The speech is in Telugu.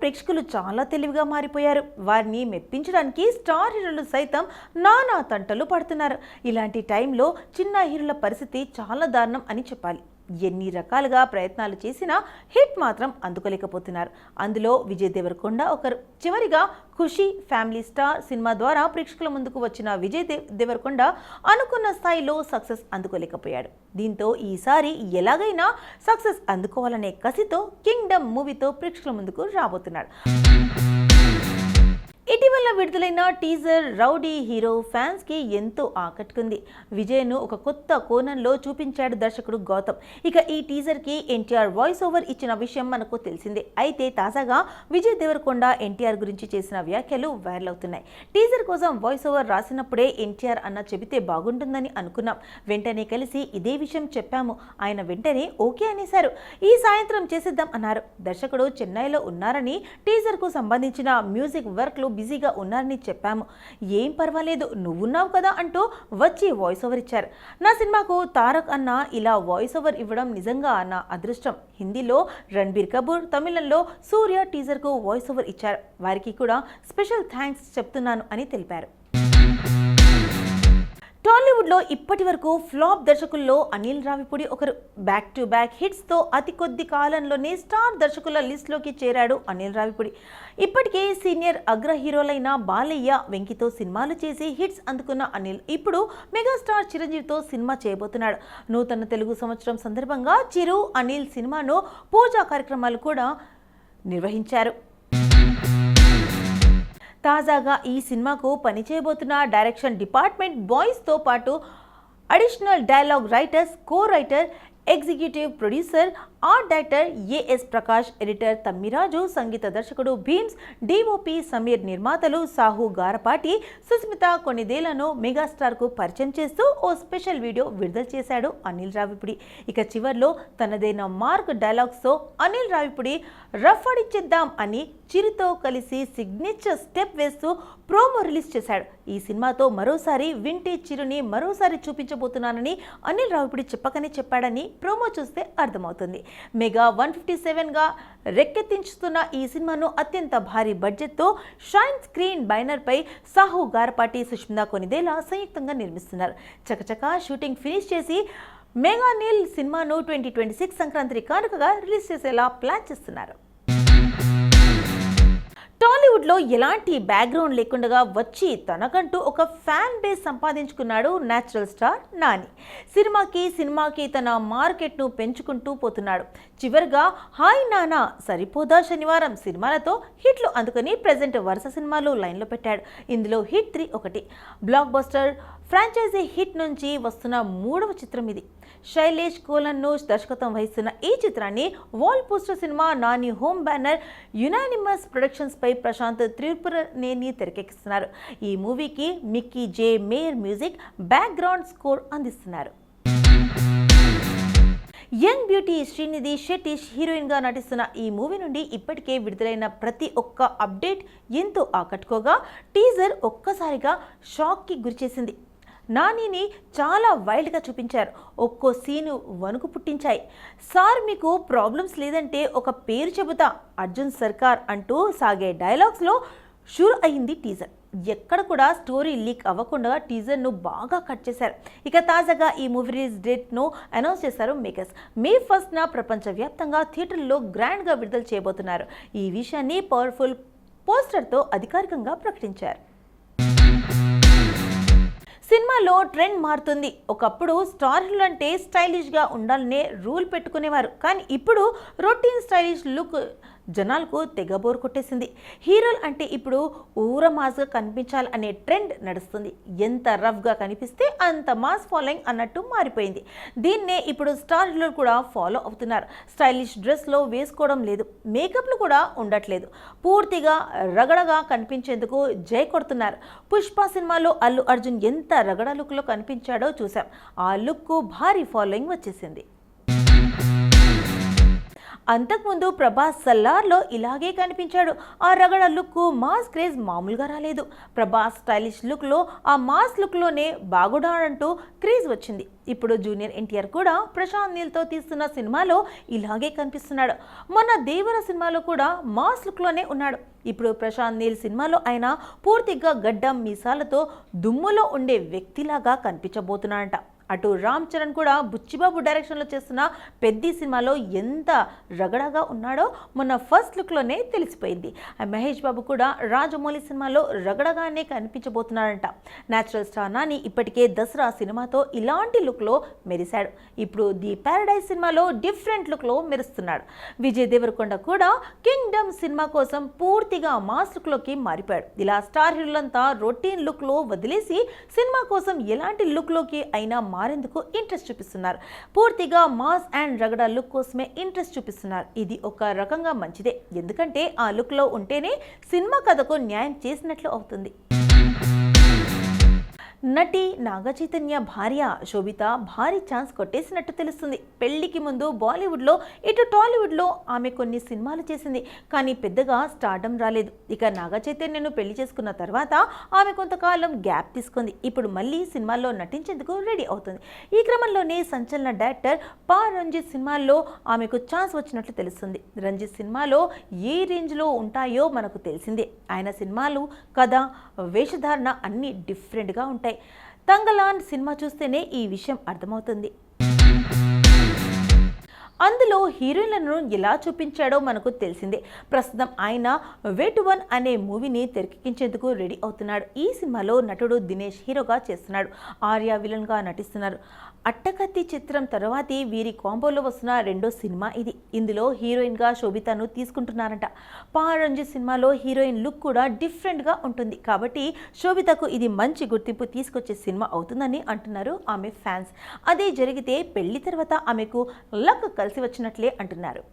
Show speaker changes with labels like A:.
A: ప్రేక్షకులు చాలా తెలివిగా మారిపోయారు. వారిని మెప్పించడానికి స్టార్ హీరోలు సైతం నానా తంటలు పడుతున్నారు. ఇలాంటి టైంలో చిన్న హీరోల పరిస్థితి చాలా దారుణం అని చెప్పాలి. ఎన్ని రకాలుగా ప్రయత్నాలు చేసినా హిట్ మాత్రం అందుకోలేకపోతున్నారు. అందులో విజయ్ దేవరకొండ ఒకరు. చివరిగా ఖుషి ఫ్యామిలీ స్టార్ సినిమా ద్వారా ప్రేక్షకుల ముందుకు వచ్చిన విజయ్ దేవరకొండ అనుకున్న స్థాయిలో సక్సెస్ అందుకోలేకపోయాడు. దీంతో ఈసారి ఎలాగైనా సక్సెస్ అందుకోవాలనే కసితో కింగ్డమ్ మూవీతో ప్రేక్షకుల ముందుకు రాబోతున్నాడు. ఇటీవల విడుదలైన టీజర్ రౌడీ హీరో ఫ్యాన్స్ కి ఎంతో ఆకట్టుకుంది. విజయ్ను ఒక కొత్త కోణంలో చూపించాడు దర్శకుడు గౌతమ్. ఇక ఈ టీజర్ కి ఎన్టీఆర్ వాయిస్ ఓవర్ ఇచ్చిన విషయం మనకు తెలిసిందే. అయితే తాజాగా విజయ్ దేవరకొండ ఎన్టీఆర్ గురించి చేసిన వ్యాఖ్యలు వైరల్ అవుతున్నాయి. టీజర్ కోసం వాయిస్ ఓవర్ రాసినప్పుడే ఎన్టీఆర్ అన్న చెబితే బాగుంటుందని అనుకున్నాం. వెంటనే కలిసి ఇదే విషయం చెప్పాము. ఆయన వెంటనే ఓకే అనేశారు. ఈ సాయంత్రం చేసేద్దాం అన్నారు. దర్శకుడు చెన్నైలో ఉన్నారని, టీజర్ కు సంబంధించిన మ్యూజిక్ వర్క్ లో బిజీగా ఉన్నారని చెప్పాము. ఏం పర్వాలేదు, నువ్వున్నావు కదా అంటూ వచ్చి వాయిస్ ఓవర్ ఇచ్చారు. నా సినిమాకు తారక్ అన్న ఇలా వాయిస్ ఓవర్ ఇవ్వడం నిజంగా నా అదృష్టం. హిందీలో రణబీర్ కపూర్, తమిళంలో సూర్య టీజర్ కు వాయిస్ ఓవర్ ఇచ్చారు. వారికి కూడా స్పెషల్ థ్యాంక్స్ చెప్తున్నాను అని తెలిపారు. టాలీవుడ్లో ఇప్పటి వరకు ఫ్లాప్ దర్శకుల్లో అనిల్ రావిపూడి ఒకరు. బ్యాక్ టు బ్యాక్ హిట్స్తో అతి కొద్ది కాలంలోనే స్టార్ దర్శకుల లిస్టులోకి చేరాడు అనిల్ రావిపూడి. ఇప్పటికే సీనియర్ అగ్ర హీరోలైన బాలయ్య, వెంకితో సినిమాలు చేసి హిట్స్ అందుకున్న అనిల్ ఇప్పుడు మెగాస్టార్ చిరంజీవితో సినిమా చేయబోతున్నాడు. నూతన తెలుగు సంవత్సరం సందర్భంగా చిరు, అనిల్ సినిమాను పూజా కార్యక్రమాలు కూడా నిర్వహించారు. తాజాగా ఈ సినిమాకు పనిచేయబోతున్న డైరెక్షన్ డిపార్ట్మెంట్ బాయ్స్తో పాటు additional dialogue writers, co writer, executive producer, art director AS Prakash, editor Tammiraju, సంగీత దర్శకుడు భీమ్స్, డిఓపి సమీర్, నిర్మాతలు సాహు గారపాటి, సుస్మిత కొన్నిదేళ్లను మెగాస్టార్కు పరిచయం చేస్తూ ఓ స్పెషల్ వీడియో విడుదల చేశాడు అనిల్ రావిపూడి. ఇక చివర్లో తనదైన మార్క్ డైలాగ్స్తో అనిల్ రావిపూడి రఫ్ ఆడిచ్చేద్దాం అని చిరుతో కలిసి సిగ్నేచర్ స్టెప్ వేస్తూ ప్రోమో రిలీజ్ చేశాడు. ఈ సినిమాతో మరోసారి వింటేజ్ చిరుని మరోసారి చూపించబోతున్నానని అనిల్ రావిపూడి చెప్పకనే చెప్పాడని ప్రోమో చూస్తే అర్థమవుతుంది. మెగా 157గా రెక్కెత్తించుతున్న ఈ సినిమాను అత్యంత భారీ బడ్జెట్తో షైన్ స్క్రీన్ బ్యానర్ పై సాహు గారపాటి, సుష్మిత కొనిదేలా సంయుక్తంగా నిర్మిస్తున్నారు. చకచకా షూటింగ్ ఫినిష్ చేసి మెగా నీల్ సినిమాను 2026 సంక్రాంతి కానుకగా రిలీజ్ చేసేలా ప్లాన్ చేస్తున్నారు. టాలీవుడ్లో ఎలాంటి బ్యాక్గ్రౌండ్ లేకుండా వచ్చి తనకంటూ ఒక ఫ్యాన్ బేస్ సంపాదించుకున్నాడు న్యాచురల్ స్టార్ నాని. సినిమాకి తన మార్కెట్ను పెంచుకుంటూ పోతున్నాడు. చివరిగా హాయ్ నానా, సరిపోదా శనివారం సినిమాలతో హిట్లు అందుకని ప్రెజెంట్ వరుస సినిమాలు లైన్లో పెట్టాడు. ఇందులో హిట్ 3 ఒకటి. బ్లాక్ బస్టర్ ఫ్రాంచైజీ హిట్ నుంచి వస్తున్న 3వ చిత్రం ఇది. శైలేష్ కోలన్ను దర్శకత్వం వహిస్తున్న ఈ చిత్రాన్ని wall poster cinema Nani home banner unanimous productions పై ప్రశాంత్ త్రిపురనేని తెరకెక్కిస్తున్నారు. ఈ మూవీకి Mickey J Meyer music, background score అందిస్తున్నారు. యంగ్ బ్యూటీ శ్రీనిధి శెట్టి హీరోయిన్గా నటిస్తున్న ఈ మూవీ నుండి ఇప్పటికే విడుదలైన ప్రతి ఒక్క అప్డేట్ ఎంతో ఆకట్టుకోగా టీజర్ ఒక్కసారిగా షాక్కి గురిచేసింది. నానిని చాలా వైల్డ్గా చూపించారు. ఒక్కో సీను వణుకు పుట్టించాయి. సార్ మీకు ప్రాబ్లమ్స్ లేదంటే ఒక పేరు చెబుతా, అర్జున్ సర్కార్ అంటూ సాగే డైలాగ్స్లో షూర్ అయింది టీజర్. ఎక్కడ కూడా స్టోరీ లీక్ అవ్వకుండా టీజర్ను బాగా కట్ చేశారు. ఇక తాజాగా ఈ మూవీ రిలీజ్ డేట్ను అనౌన్స్ చేశారు మేకర్స్. మే 1న ప్రపంచవ్యాప్తంగా థియేటర్లో గ్రాండ్గా విడుదల చేయబోతున్నారు. ఈ విషయాన్ని పవర్ఫుల్ పోస్టర్తో అధికారికంగా ప్రకటించారు. సినిమాలో ట్రెండ్ మారుతుంది. ఒకప్పుడు స్టార్ హీరోలు అంటే స్టైలిష్గా ఉండాలనే రూల్ పెట్టుకునేవారు. కానీ ఇప్పుడు రొటీన్ స్టైలిష్ లుక్ జనాలకు తెగ బోర్ కొట్టేసింది. హీరోలు అంటే ఇప్పుడు ఊరమాస్గా కనిపించాలి అనే ట్రెండ్ నడుస్తుంది. ఎంత రఫ్గా కనిపిస్తే అంత మాస్ ఫాలోయింగ్ అన్నట్టు మారిపోయింది. దీన్నే ఇప్పుడు స్టార్ హీరోలు కూడా ఫాలో అవుతున్నారు. స్టైలిష్ డ్రెస్లో వేసుకోవడం లేదు, మేకప్లు కూడా ఉండట్లేదు. పూర్తిగా రగడగా కనిపించేందుకు జై కొడుతున్నారు. పుష్ప సినిమాలో అల్లు అర్జున్ ఎంత రగడ లుక్లో కనిపించాడో చూసాం. ఆ లుక్కు భారీ ఫాలోయింగ్ వచ్చేసింది. అంతకుముందు ప్రభాస్ సల్లార్లో ఇలాగే కనిపించాడు. ఆ రగడ లుక్, మాస్ క్రేజ్ మామూలుగా రాలేదు. ప్రభాస్ స్టైలిష్ లుక్లో, ఆ మాస్ లుక్లోనే బాగుడాడంటూ క్రేజ్ వచ్చింది. ఇప్పుడు జూనియర్ ఎన్టీఆర్ కూడా ప్రశాంత్ నీల్తో తీస్తున్న సినిమాలో ఇలాగే కనిపిస్తున్నాడు. మొన్న దేవర సినిమాలో కూడా మాస్ లుక్లోనే ఉన్నాడు. ఇప్పుడు ప్రశాంత్ నీల్ సినిమాలో ఆయన పూర్తిగా గడ్డం మీసాలతో దుమ్ములో ఉండే వ్యక్తిలాగా కనిపించబోతున్నాడంట. అటు రామ్ చరణ్ కూడా బుచ్చిబాబు డైరెక్షన్లో చేస్తున్న పెద్ది సినిమాలో ఎంత రగడగా ఉన్నాడో మొన్న ఫస్ట్ లుక్లోనే తెలిసిపోయింది. మహేష్ బాబు కూడా రాజమౌళి సినిమాలో రగడగానే కనిపించబోతున్నాడంట. నేచురల్ స్టార్ నాని ఇప్పటికే దసరా సినిమాతో ఇలాంటి లుక్లో మెరిశాడు. ఇప్పుడు ది ప్యారడైజ్ సినిమాలో డిఫరెంట్ లుక్లో మెరుస్తున్నాడు. విజయ్ దేవరకొండ కూడా కింగ్డమ్ సినిమా కోసం పూర్తిగా మాస్ లుక్లోకి మారిపోయాడు. ఇలా స్టార్ హీరోలంతా రొటీన్ లుక్లో వదిలేసి సినిమా కోసం ఎలాంటి లుక్లోకి అయినా మారేందుకు ఇంట్రెస్ట్ చూపిస్తున్నారు. పూర్తిగా మాస్ అండ్ రగడ లుక్ కోసమే ఇంట్రెస్ట్ చూపిస్తున్నారు. ఇది ఒక రకంగా మంచిదే, ఎందుకంటే ఆ లుక్లో ఉంటేనే సినిమా కథకు న్యాయం చేసినట్లు అవుతుంది. నటి నాగచైతన్య భార్య శోభిత భారీ ఛాన్స్ కొట్టేసినట్టు తెలుస్తుంది. పెళ్లికి ముందు బాలీవుడ్లో ఇటు టాలీవుడ్లో ఆమె కొన్ని సినిమాలు చేసింది, కానీ పెద్దగా స్టార్డమ్ రాలేదు. ఇక నాగచైతన్యను పెళ్లి చేసుకున్న తర్వాత ఆమె కొంతకాలం గ్యాప్ తీసుకుంది. ఇప్పుడు మళ్ళీ సినిమాల్లో నటించేందుకు రెడీ అవుతుంది. ఈ క్రమంలోనే సంచలన డైరెక్టర్ పా రంజిత్ సినిమాల్లో ఆమెకు ఛాన్స్ వచ్చినట్లు తెలుస్తుంది. రంజిత్ సినిమాలో ఏ రేంజ్లో ఉంటాయో మనకు తెలిసిందే. ఆయన సినిమాలు కథ, వేషధారణ అన్నీ డిఫరెంట్గా ఉంటాయి. తంగలాన్ సినిమా చూస్తేనే ఈ విషయం అర్థమవుతుంది. అందులో హీరోయిన్లను ఎలా చూపించాడో మనకు తెలిసిందే. ప్రస్తుతం ఆయన వేటువన్ అనే మూవీని తెరకెక్కించేందుకు రెడీ అవుతున్నాడు. ఈ సినిమాలో నటుడు దినేష్ హీరోగా చేస్తున్నాడు. ఆర్య విలన్గా నటిస్తున్నారు. అట్టకత్తి చిత్రం తర్వాతి వీరి కాంబోలో వస్తున్న రెండో సినిమా ఇది. ఇందులో హీరోయిన్గా శోభితను తీసుకుంటున్నారంట. పా రంజిత్ సినిమాలో హీరోయిన్ లుక్ కూడా డిఫరెంట్గా ఉంటుంది. కాబట్టి శోభితకు ఇది మంచి గుర్తింపు తీసుకొచ్చే సినిమా అవుతుందని అంటున్నారు ఆమె ఫ్యాన్స్. అదే జరిగితే పెళ్లి తర్వాత ఆమెకు లక్ కలిసి వచ్చినట్లే అంటున్నారు.